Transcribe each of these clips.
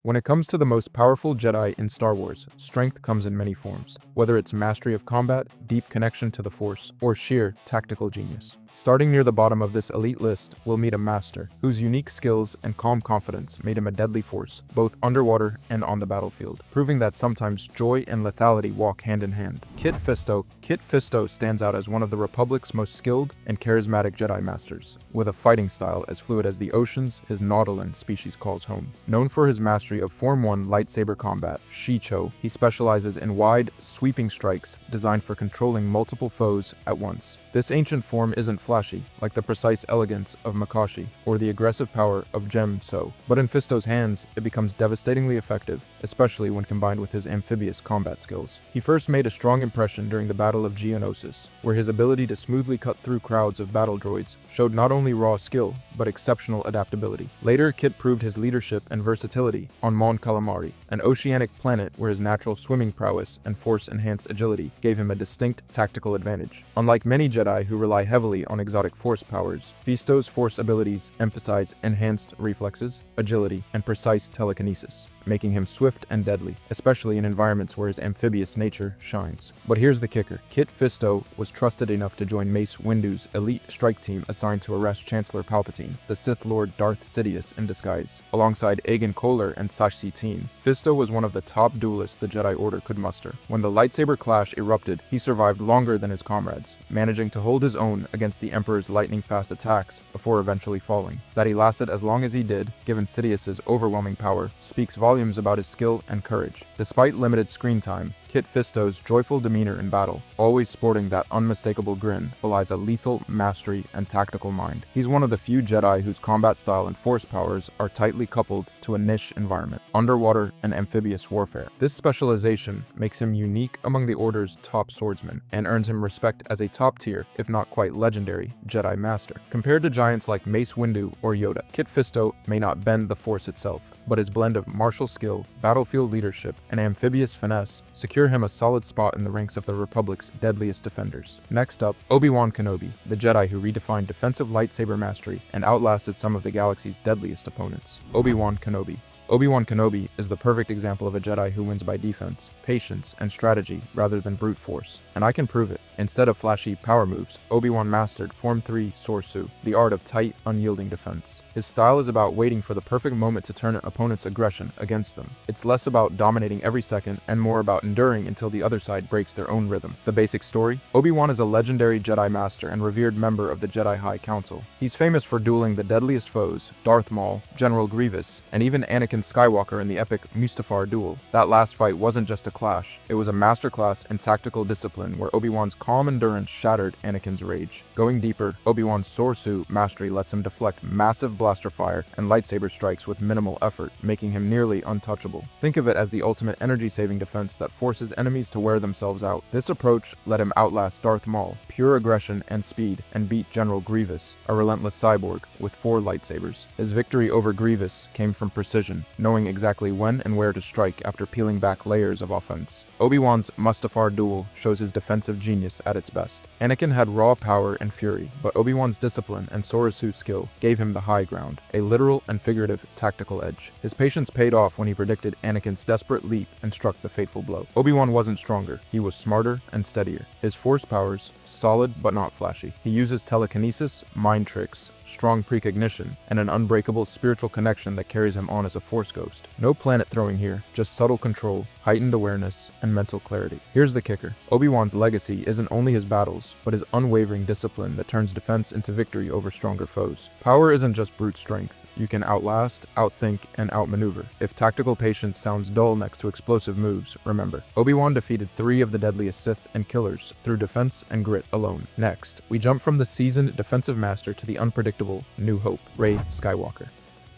When it comes to the most powerful Jedi in Star Wars, strength comes in many forms, whether it's mastery of combat, deep connection to the Force, or sheer tactical genius. Starting near the bottom of this elite list, we'll meet a master, whose unique skills and calm confidence made him a deadly force, both underwater and on the battlefield, proving that sometimes joy and lethality walk hand in hand. Kit Fisto. Kit Fisto stands out as one of the Republic's most skilled and charismatic Jedi masters, with a fighting style as fluid as the oceans his Nautolan species calls home. Known for his mastery of Form 1 lightsaber combat, Shicho, he specializes in wide, sweeping strikes designed for controlling multiple foes at once. This ancient form isn't flashy, like the precise elegance of Makashi or the aggressive power of Jem So, but in Fisto's hands, it becomes devastatingly effective, especially when combined with his amphibious combat skills. He first made a strong impression during the Battle of Geonosis, where his ability to smoothly cut through crowds of battle droids showed not only raw skill, but exceptional adaptability. Later, Kit proved his leadership and versatility on Mon Calamari, an oceanic planet where his natural swimming prowess and force-enhanced agility gave him a distinct tactical advantage. Unlike many Jedi who rely heavily on exotic force powers, Fisto's force abilities emphasize enhanced reflexes, agility, and precise telekinesis, making him swift and deadly, especially in environments where his amphibious nature shines. But here's the kicker. Kit Fisto was trusted enough to join Mace Windu's elite strike team assigned to arrest Chancellor Palpatine, the Sith Lord Darth Sidious in disguise. Alongside Agen Kohler and Sashi Teen, Fisto was one of the top duelists the Jedi Order could muster. When the lightsaber clash erupted, he survived longer than his comrades, managing to hold his own against the Emperor's lightning-fast attacks before eventually falling. That he lasted as long as he did, given Sidious's overwhelming power, speaks volumes about his skill and courage. Despite limited screen time, Kit Fisto's joyful demeanor in battle, always sporting that unmistakable grin, belies a lethal mastery and tactical mind. He's one of the few Jedi whose combat style and force powers are tightly coupled to a niche environment, underwater and amphibious warfare. This specialization makes him unique among the Order's top swordsmen, and earns him respect as a top-tier, if not quite legendary, Jedi Master. Compared to giants like Mace Windu or Yoda, Kit Fisto may not bend the Force itself, but his blend of martial skill, battlefield leadership, and amphibious finesse secure him a solid spot in the ranks of the Republic's deadliest defenders. Next up, Obi-Wan Kenobi, the Jedi who redefined defensive lightsaber mastery and outlasted some of the galaxy's deadliest opponents. Obi-Wan Kenobi. Obi-Wan Kenobi is the perfect example of a Jedi who wins by defense, patience, and strategy rather than brute force, and I can prove it. Instead of flashy power moves, Obi-Wan mastered Form 3 Sorsu, the art of tight, unyielding defense. His style is about waiting for the perfect moment to turn an opponent's aggression against them. It's less about dominating every second and more about enduring until the other side breaks their own rhythm. The basic story? Obi-Wan is a legendary Jedi Master and revered member of the Jedi High Council. He's famous for dueling the deadliest foes, Darth Maul, General Grievous, and even Anakin Skywalker in the epic Mustafar duel. That last fight wasn't just a clash, it was a masterclass in tactical discipline where Obi-Wan's calm endurance shattered Anakin's rage. Going deeper, Obi-Wan's Sorsu mastery lets him deflect massive blaster fire and lightsaber strikes with minimal effort, making him nearly untouchable. Think of it as the ultimate energy-saving defense that forces enemies to wear themselves out. This approach let him outlast Darth Maul, pure aggression and speed, and beat General Grievous, a relentless cyborg, with 4 lightsabers. His victory over Grievous came from precision, knowing exactly when and where to strike after peeling back layers of offense. Obi-Wan's Mustafar duel shows his defensive genius at its best. Anakin had raw power and fury, but Obi-Wan's discipline and Sorasu's skill gave him the high ground, a literal and figurative tactical edge. His patience paid off when he predicted Anakin's desperate leap and struck the fateful blow. Obi-Wan wasn't stronger, he was smarter and steadier. His force powers, solid but not flashy. He uses telekinesis, mind tricks, strong precognition, and an unbreakable spiritual connection that carries him on as a Force ghost. No planet throwing here, just subtle control, heightened awareness, and mental clarity. Here's the kicker. Obi-Wan's legacy isn't only his battles, but his unwavering discipline that turns defense into victory over stronger foes. Power isn't just brute strength. You can outlast, outthink, and outmaneuver. If tactical patience sounds dull next to explosive moves, remember, Obi-Wan defeated 3 of the deadliest Sith and killers through defense and grit alone. Next, we jump from the seasoned defensive master to the unpredictable New Hope, Rey Skywalker.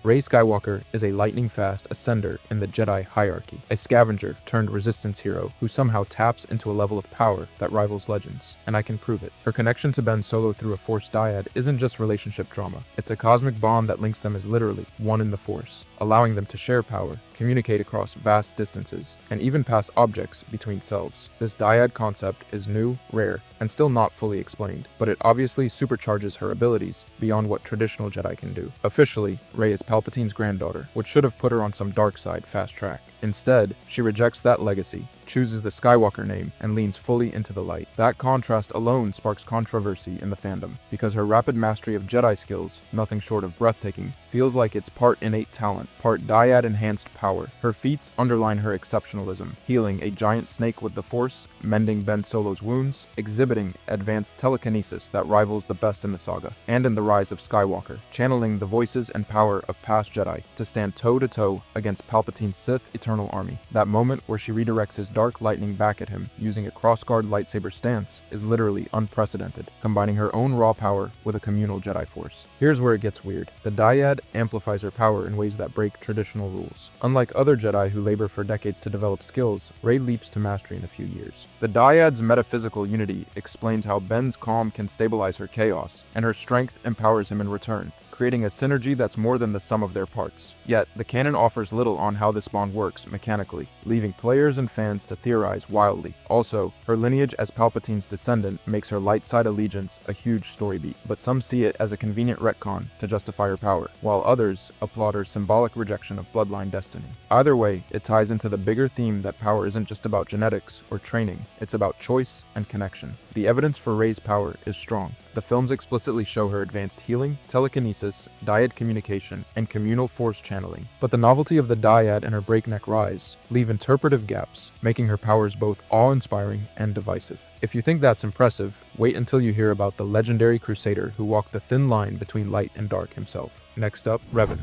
Rey Skywalker is a lightning-fast ascender in the Jedi hierarchy, a scavenger turned resistance hero who somehow taps into a level of power that rivals Legends, and I can prove it. Her connection to Ben Solo through a Force dyad isn't just relationship drama, it's a cosmic bond that links them as literally one in the Force, allowing them to share power, communicate across vast distances, and even pass objects between selves. This dyad concept is new, rare, and still not fully explained, but it obviously supercharges her abilities beyond what traditional Jedi can do. Officially, Rey is Palpatine's granddaughter, which should have put her on some dark side fast track. Instead, she rejects that legacy, chooses the Skywalker name, and leans fully into the light. That contrast alone sparks controversy in the fandom, because her rapid mastery of Jedi skills, nothing short of breathtaking, feels like it's part innate talent, part dyad-enhanced power. Her feats underline her exceptionalism, healing a giant snake with the Force, mending Ben Solo's wounds, exhibiting advanced telekinesis that rivals the best in the saga, and in The Rise of Skywalker, channeling the voices and power of past Jedi to stand toe-to-toe against Palpatine's Sith Eternal Army. That moment where she redirects his dark lightning back at him using a crossguard lightsaber stance is literally unprecedented, combining her own raw power with a communal Jedi Force. Here's where it gets weird. The dyad amplifies her power in ways that break traditional rules. Unlike other Jedi who labor for decades to develop skills, Rey leaps to mastery in a few years. The dyad's metaphysical unity explains how Ben's calm can stabilize her chaos, and her strength empowers him in return, creating a synergy that's more than the sum of their parts. Yet, the canon offers little on how this bond works mechanically, leaving players and fans to theorize wildly. Also, her lineage as Palpatine's descendant makes her light side allegiance a huge story beat, but some see it as a convenient retcon to justify her power, while others applaud her symbolic rejection of bloodline destiny. Either way, it ties into the bigger theme that power isn't just about genetics or training, it's about choice and connection. The evidence for Rey's power is strong. The films explicitly show her advanced healing, telekinesis, dyad communication, and communal force channeling. But the novelty of the dyad and her breakneck rise leave interpretive gaps, making her powers both awe-inspiring and divisive. If you think that's impressive, wait until you hear about the legendary crusader who walked the thin line between light and dark himself. Next up, Revan.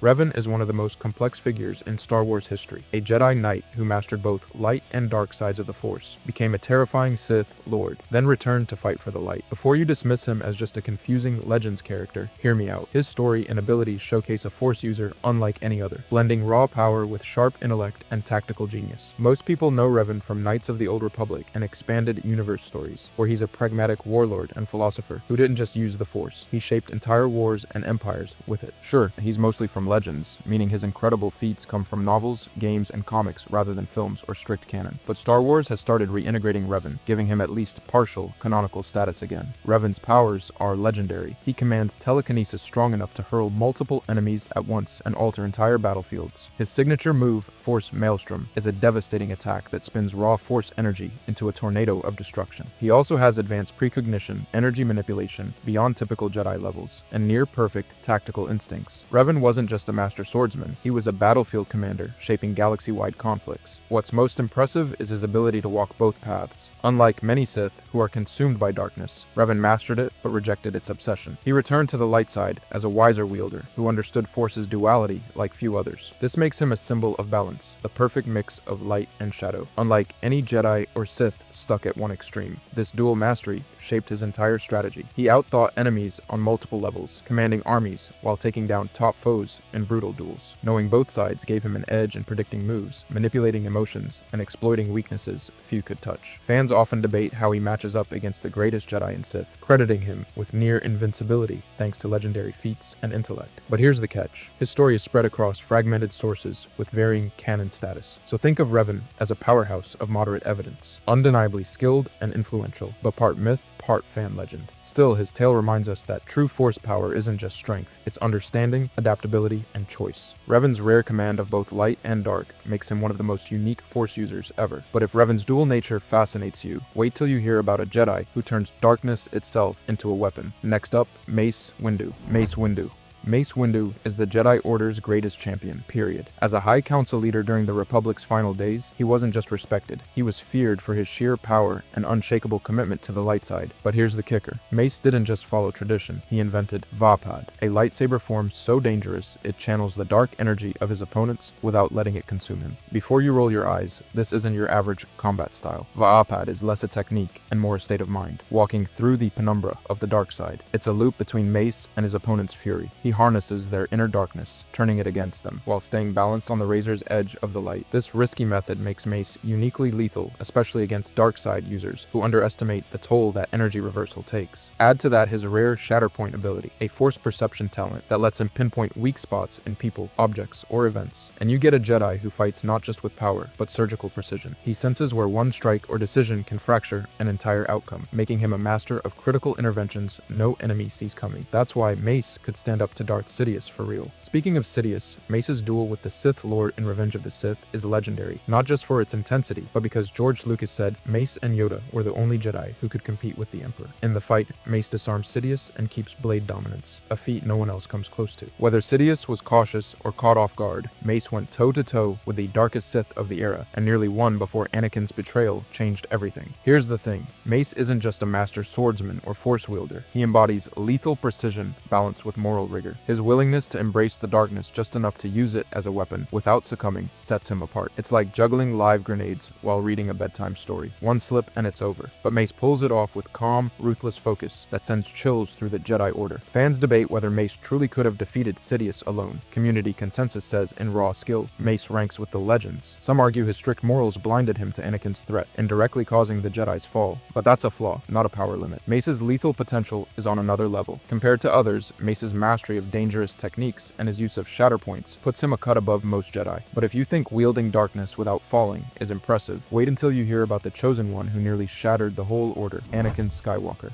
Revan is one of the most complex figures in Star Wars history. A Jedi Knight who mastered both light and dark sides of the Force, became a terrifying Sith Lord, then returned to fight for the light. Before you dismiss him as just a confusing Legends character, hear me out. His story and abilities showcase a Force user unlike any other, blending raw power with sharp intellect and tactical genius. Most people know Revan from Knights of the Old Republic and expanded universe stories, where he's a pragmatic warlord and philosopher who didn't just use the Force, he shaped entire wars and empires with it. Sure, he's mostly from Legends, meaning his incredible feats come from novels, games, and comics rather than films or strict canon. But Star Wars has started reintegrating Revan, giving him at least partial canonical status again. Revan's powers are legendary. He commands telekinesis strong enough to hurl multiple enemies at once and alter entire battlefields. His signature move, Force Maelstrom, is a devastating attack that spins raw Force energy into a tornado of destruction. He also has advanced precognition, energy manipulation beyond typical Jedi levels, and near-perfect tactical instincts. Revan wasn't just a master swordsman, he was a battlefield commander, shaping galaxy-wide conflicts. What's most impressive is his ability to walk both paths. Unlike many Sith, who are consumed by darkness, Revan mastered it, but rejected its obsession. He returned to the light side as a wiser wielder, who understood Force's duality like few others. This makes him a symbol of balance, the perfect mix of light and shadow. Unlike any Jedi or Sith stuck at one extreme, this dual mastery shaped his entire strategy. He outthought enemies on multiple levels, commanding armies while taking down top foes in brutal duels. Knowing both sides gave him an edge in predicting moves, manipulating emotions, and exploiting weaknesses few could touch. Fans often debate how he matches up against the greatest Jedi and Sith, crediting him with near invincibility thanks to legendary feats and intellect. But here's the catch. His story is spread across fragmented sources with varying canon status. So think of Revan as a powerhouse of moderate evidence, undeniably skilled and influential, but part myth, part fan legend. Still, his tale reminds us that true Force power isn't just strength, it's understanding, adaptability, and choice. Revan's rare command of both light and dark makes him one of the most unique Force users ever. But if Revan's dual nature fascinates you, wait till you hear about a Jedi who turns darkness itself into a weapon. Next up, Mace Windu. Mace Windu. Mace Windu is the Jedi Order's greatest champion, period. As a High Council leader during the Republic's final days, he wasn't just respected, he was feared for his sheer power and unshakable commitment to the light side. But here's the kicker. Mace didn't just follow tradition, he invented Vapad, a lightsaber form so dangerous it channels the dark energy of his opponents without letting it consume him. Before you roll your eyes, this isn't your average combat style. Vapad is less a technique and more a state of mind, walking through the penumbra of the dark side. It's a loop between Mace and his opponent's fury. He harnesses their inner darkness, turning it against them, while staying balanced on the razor's edge of the light. This risky method makes Mace uniquely lethal, especially against dark side users who underestimate the toll that energy reversal takes. Add to that his rare Shatterpoint ability, a Force perception talent that lets him pinpoint weak spots in people, objects, or events. And you get a Jedi who fights not just with power, but surgical precision. He senses where one strike or decision can fracture an entire outcome, making him a master of critical interventions no enemy sees coming. That's why Mace could stand up to to Darth Sidious for real. Speaking of Sidious, Mace's duel with the Sith Lord in Revenge of the Sith is legendary, not just for its intensity, but because George Lucas said Mace and Yoda were the only Jedi who could compete with the Emperor. In the fight, Mace disarms Sidious and keeps blade dominance, a feat no one else comes close to. Whether Sidious was cautious or caught off guard, Mace went toe-to-toe with the darkest Sith of the era, and nearly won before Anakin's betrayal changed everything. Here's the thing, Mace isn't just a master swordsman or force wielder, he embodies lethal precision balanced with moral rigor. His willingness to embrace the darkness just enough to use it as a weapon without succumbing sets him apart. It's like juggling live grenades while reading a bedtime story. One slip and it's over. But Mace pulls it off with calm, ruthless focus that sends chills through the Jedi Order. Fans debate whether Mace truly could have defeated Sidious alone. Community consensus says in raw skill, Mace ranks with the legends. Some argue his strict morals blinded him to Anakin's threat, indirectly causing the Jedi's fall. But that's a flaw, not a power limit. Mace's lethal potential is on another level. Compared to others, Mace's mastery of dangerous techniques and his use of shatter points puts him a cut above most Jedi. But if you think wielding darkness without falling is impressive, wait until you hear about the Chosen One who nearly shattered the whole Order, Anakin Skywalker.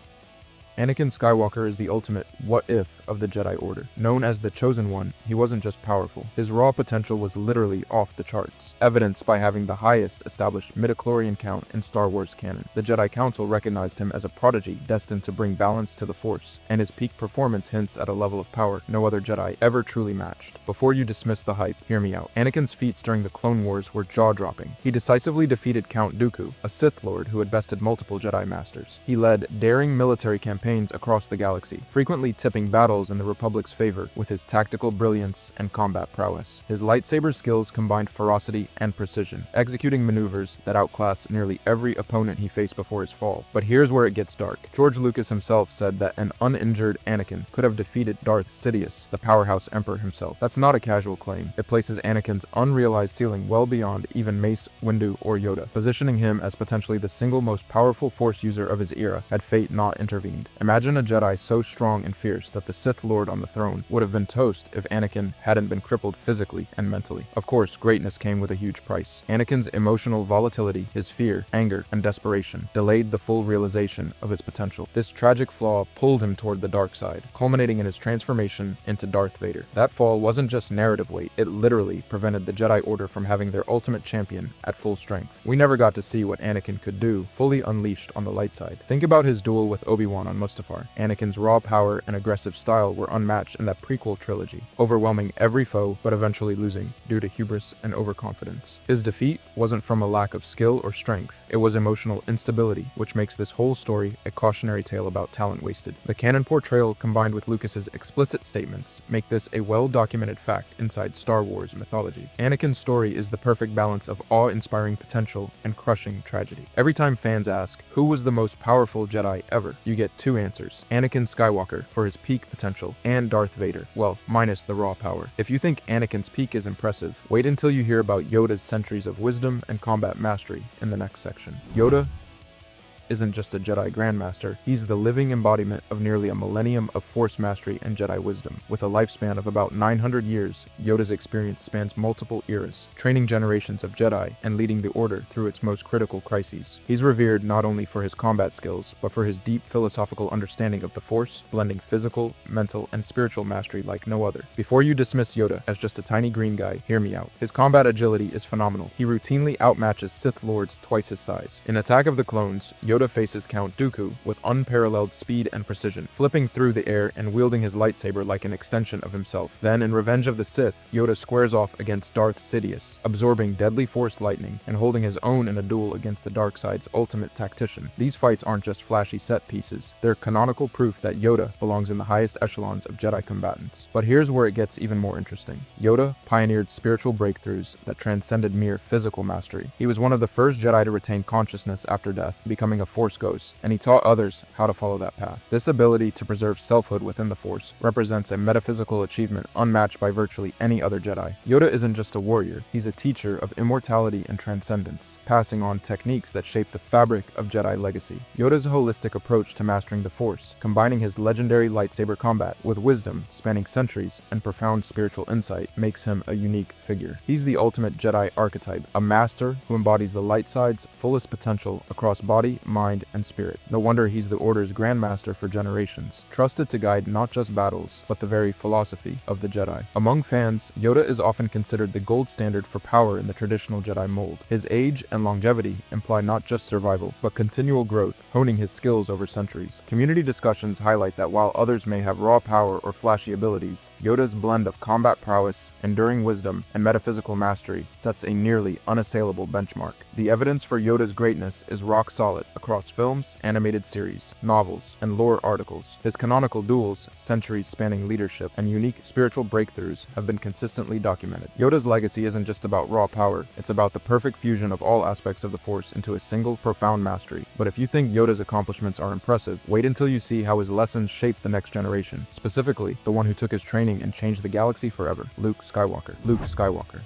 Anakin Skywalker is the ultimate what-if of the Jedi Order. Known as the Chosen One, he wasn't just powerful. His raw potential was literally off the charts, evidenced by having the highest established midichlorian count in Star Wars canon. The Jedi Council recognized him as a prodigy destined to bring balance to the Force, and his peak performance hints at a level of power no other Jedi ever truly matched. Before you dismiss the hype, hear me out. Anakin's feats during the Clone Wars were jaw-dropping. He decisively defeated Count Dooku, a Sith Lord who had bested multiple Jedi Masters. He led daring military campaigns across the galaxy, frequently tipping battles in the Republic's favor with his tactical brilliance and combat prowess. His lightsaber skills combined ferocity and precision, executing maneuvers that outclassed nearly every opponent he faced before his fall. But here's where it gets dark. George Lucas himself said that an uninjured Anakin could have defeated Darth Sidious, the powerhouse Emperor himself. That's not a casual claim. It places Anakin's unrealized ceiling well beyond even Mace, Windu, or Yoda, positioning him as potentially the single most powerful Force user of his era had fate not intervened. Imagine a Jedi so strong and fierce that the Sith Lord on the throne would have been toast if Anakin hadn't been crippled physically and mentally. Of course, greatness came with a huge price. Anakin's emotional volatility, his fear, anger, and desperation delayed the full realization of his potential. This tragic flaw pulled him toward the dark side, culminating in his transformation into Darth Vader. That fall wasn't just narrative weight, it literally prevented the Jedi Order from having their ultimate champion at full strength. We never got to see what Anakin could do, fully unleashed on the light side. Think about his duel with Obi-Wan on Mustafar. Anakin's raw power and aggressive style were unmatched in that prequel trilogy, overwhelming every foe but eventually losing due to hubris and overconfidence. His defeat wasn't from a lack of skill or strength, it was emotional instability, which makes this whole story a cautionary tale about talent wasted. The canon portrayal combined with Lucas's explicit statements make this a well-documented fact inside Star Wars mythology. Anakin's story is the perfect balance of awe-inspiring potential and crushing tragedy. Every time fans ask, who was the most powerful Jedi ever, you get two answers. Anakin Skywalker for his peak potential, and Darth Vader, well, minus the raw power. If you think Anakin's peak is impressive, wait until you hear about Yoda's centuries of wisdom and combat mastery in the next section. Yoda isn't just a Jedi Grandmaster, he's the living embodiment of nearly a millennium of Force mastery and Jedi wisdom. With a lifespan of about 900 years, Yoda's experience spans multiple eras, training generations of Jedi and leading the Order through its most critical crises. He's revered not only for his combat skills, but for his deep philosophical understanding of the Force, blending physical, mental, and spiritual mastery like no other. Before you dismiss Yoda as just a tiny green guy, hear me out. His combat agility is phenomenal. He routinely outmatches Sith Lords twice his size. In Attack of the Clones, Yoda faces Count Dooku with unparalleled speed and precision, flipping through the air and wielding his lightsaber like an extension of himself. Then, in Revenge of the Sith, Yoda squares off against Darth Sidious, absorbing deadly Force lightning and holding his own in a duel against the dark side's ultimate tactician. These fights aren't just flashy set pieces, they're canonical proof that Yoda belongs in the highest echelons of Jedi combatants. But here's where it gets even more interesting. Yoda pioneered spiritual breakthroughs that transcended mere physical mastery. He was one of the first Jedi to retain consciousness after death, becoming a Force ghost, and he taught others how to follow that path. This ability to preserve selfhood within the Force represents a metaphysical achievement unmatched by virtually any other Jedi. Yoda isn't just a warrior, he's a teacher of immortality and transcendence, passing on techniques that shape the fabric of Jedi legacy. Yoda's holistic approach to mastering the Force, combining his legendary lightsaber combat with wisdom spanning centuries and profound spiritual insight, makes him a unique figure. He's the ultimate Jedi archetype, a master who embodies the light side's fullest potential across body, mind, mind, and spirit. No wonder he's the Order's Grandmaster for generations, trusted to guide not just battles, but the very philosophy of the Jedi. Among fans, Yoda is often considered the gold standard for power in the traditional Jedi mold. His age and longevity imply not just survival, but continual growth, honing his skills over centuries. Community discussions highlight that while others may have raw power or flashy abilities, Yoda's blend of combat prowess, enduring wisdom, and metaphysical mastery sets a nearly unassailable benchmark. The evidence for Yoda's greatness is rock solid across films, animated series, novels, and lore articles. His canonical duels, centuries-spanning leadership, and unique spiritual breakthroughs have been consistently documented. Yoda's legacy isn't just about raw power, it's about the perfect fusion of all aspects of the Force into a single, profound mastery. But if you think Yoda's accomplishments are impressive, wait until you see how his lessons shaped the next generation, specifically the one who took his training and changed the galaxy forever, Luke Skywalker. Luke Skywalker.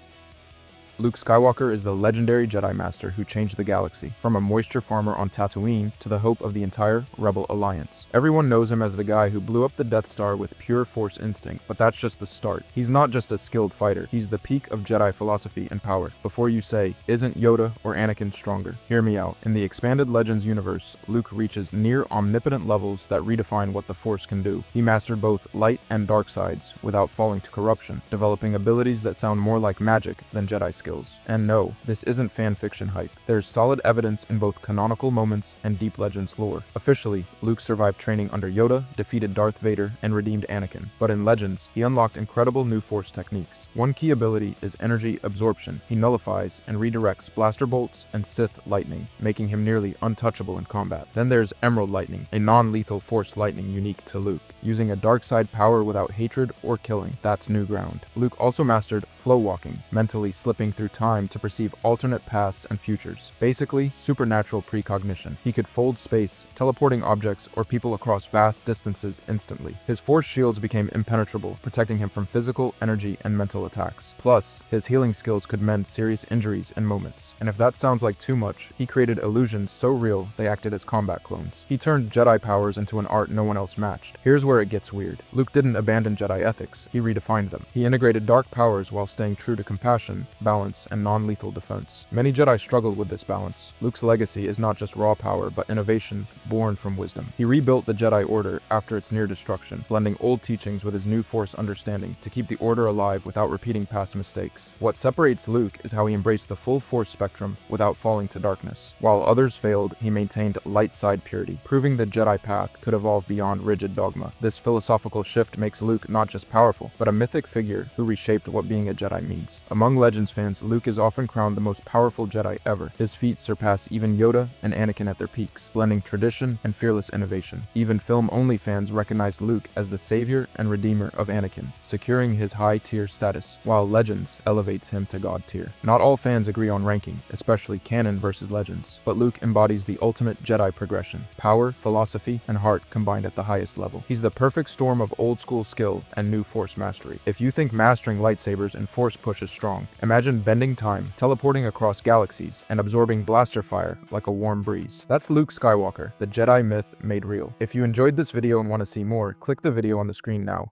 Luke Skywalker is the legendary Jedi Master who changed the galaxy, from a moisture farmer on Tatooine to the hope of the entire Rebel Alliance. Everyone knows him as the guy who blew up the Death Star with pure Force instinct, but that's just the start. He's not just a skilled fighter, he's the peak of Jedi philosophy and power. Before you say, isn't Yoda or Anakin stronger? Hear me out. In the expanded Legends universe, Luke reaches near omnipotent levels that redefine what the Force can do. He mastered both light and dark sides without falling to corruption, developing abilities that sound more like magic than Jedi skills. And no, this isn't fan fiction hype. There's solid evidence in both canonical moments and deep Legends lore. Officially, Luke survived training under Yoda, defeated Darth Vader, and redeemed Anakin. But in Legends, he unlocked incredible new Force techniques. One key ability is energy absorption. He nullifies and redirects blaster bolts and Sith lightning, making him nearly untouchable in combat. Then there's Emerald Lightning, a non-lethal Force lightning unique to Luke, using a dark side power without hatred or killing. That's new ground. Luke also mastered flow walking, mentally slipping through time to perceive alternate paths and futures. Basically, supernatural precognition. He could fold space, teleporting objects or people across vast distances instantly. His Force shields became impenetrable, protecting him from physical, energy, and mental attacks. Plus, his healing skills could mend serious injuries in moments. And if that sounds like too much, he created illusions so real they acted as combat clones. He turned Jedi powers into an art no one else matched. Here's where it gets weird. Luke didn't abandon Jedi ethics, he redefined them. He integrated dark powers while staying true to compassion, balance, and non-lethal defense. Many Jedi struggled with this balance. Luke's legacy is not just raw power, but innovation born from wisdom. He rebuilt the Jedi Order after its near destruction, blending old teachings with his new Force understanding to keep the Order alive without repeating past mistakes. What separates Luke is how he embraced the full Force spectrum without falling to darkness. While others failed, he maintained light side purity, proving the Jedi path could evolve beyond rigid dogma. This philosophical shift makes Luke not just powerful, but a mythic figure who reshaped what being a Jedi means. Among Legends fans, Luke is often crowned the most powerful Jedi ever. His feats surpass even Yoda and Anakin at their peaks, blending tradition and fearless innovation. Even film-only fans recognize Luke as the savior and redeemer of Anakin, securing his high-tier status, while Legends elevates him to God tier. Not all fans agree on ranking, especially canon versus Legends, but Luke embodies the ultimate Jedi progression: power, philosophy, and heart combined at the highest level. He's the perfect storm of old-school skill and new Force mastery. If you think mastering lightsabers and Force push is strong, imagine bending time, teleporting across galaxies, and absorbing blaster fire like a warm breeze. That's Luke Skywalker, the Jedi myth made real. If you enjoyed this video and want to see more, click the video on the screen now.